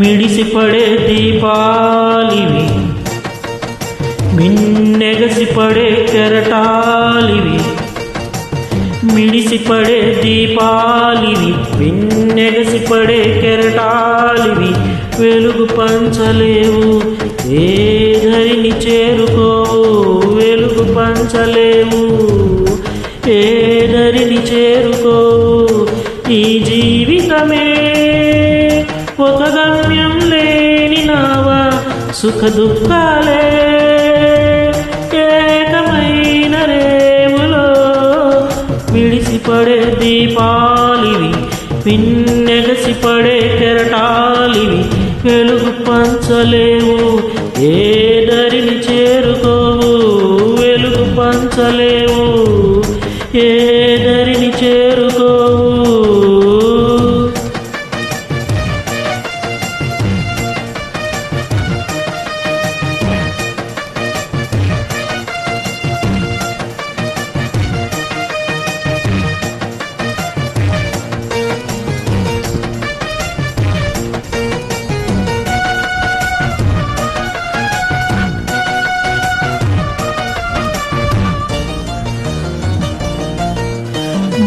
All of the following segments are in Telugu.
మిడిసిపడే దీపాలివి, మిన్నెగసిపడే కెరటాలివి. మిడిసిపడే దీపాలివి, మిన్నెగసిపడే కెరటాలివి. వెలుగు పంచలేవు, ఏ ధరిని చేరుకోవు. వెలుగు పంచలేవు, ఏ ధరిని చేరుకోవు. ఈ జీవితమే ఒక గమ్యం లేని నావా, సుఖ దుఃఖాలే ఏకమైన రేవులో. విడిసిపడే దీపాలివి, పిన్నెగసిపడే కెరటాలివి. వెలుగు పంచలేవు, ఏ దరిని చేరుకోవు. వెలుగు పంచలేవు, ఏ దరిని చేరుకోవు.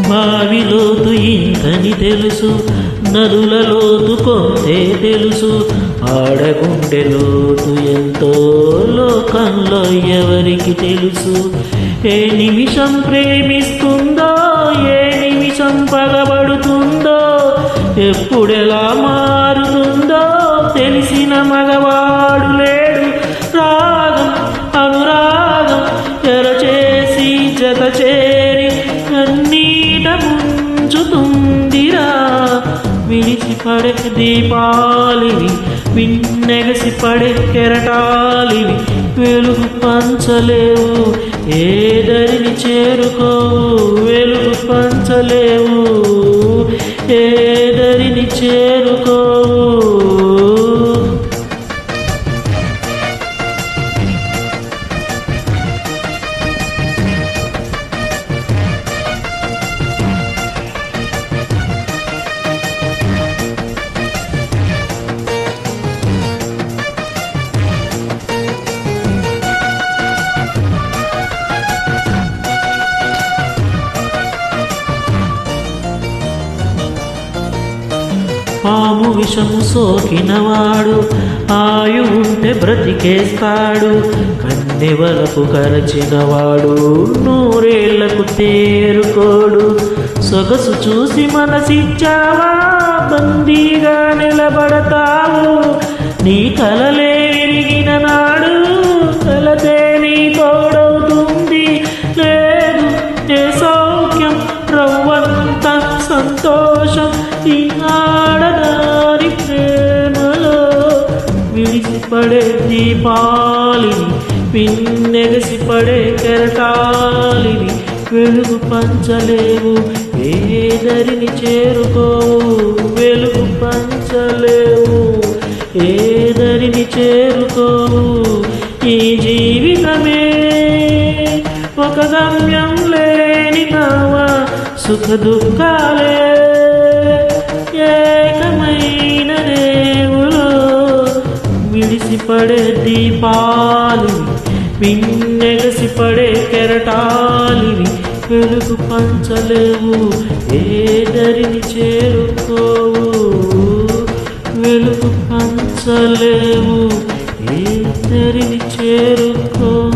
బావిలోతు ఇంతని తెలుసు, నదుల లోతు కొంతే తెలుసు. ఆడగుండె లోతు ఎంతో లోకంలో ఎవరికి తెలుసు. ఏ నిమిషం ప్రేమిస్తుందో, ఏ నిమిషం పగబడుతుందో, ఎప్పుడెలా మారుతుందో తెలిసిన మగవాడు లేడు. రాగం అనురాగం ఎరచేసి జత చేరి కన్నీట ముంచుతుందిరా. విడిసిపడే దీపాలివి, విన్నెగసిపడే కెరటాలివి. వెలుగు పంచలేవు, ఏ దరిని చేరుకోవు. వెలుగు పంచలేవు, ఏ దరిని చేరుకోవు. పాము విషము సోకినవాడు ఆయు ఉంటే బ్రతికేస్తాడు. కన్నెవలకు కరచినవాడు నూరేళ్లకు తేరుకోడు. సొగసు చూసి మనసిచ్చావా, బందీగా నిలబడతావు. నీ కలలే విరిగిన నాడు కలతే నీ తోడవుతుంది. లేదు ఏ సౌఖ్యం, రవ్వంత సంతోషం ఈ ఆడదారి ప్రేమలో. విడిసిపడే దీపాలివి, పిన్నెగసిపడే కెరటాలివి. వెలుగు పంచలేవు, ఏ దరిని చేరుకోవు. వెలుగు పంచలేవు, ఏ దరిని చేరుకోవు. ఈ జీవితమే ఒక గమ్యం లేని నావా, సుఖ దుఃఖాలే ఏకమైన రేవులో. విడిసిపడే దీపాలివి, పిన్నెగసిపడే కెరటాలివి. వెలుగు పంచలేవు, ఏ దరిని చేరుకోవు. వెలుగు పంచలేవు, ఏ దరిని చేరుకోవు.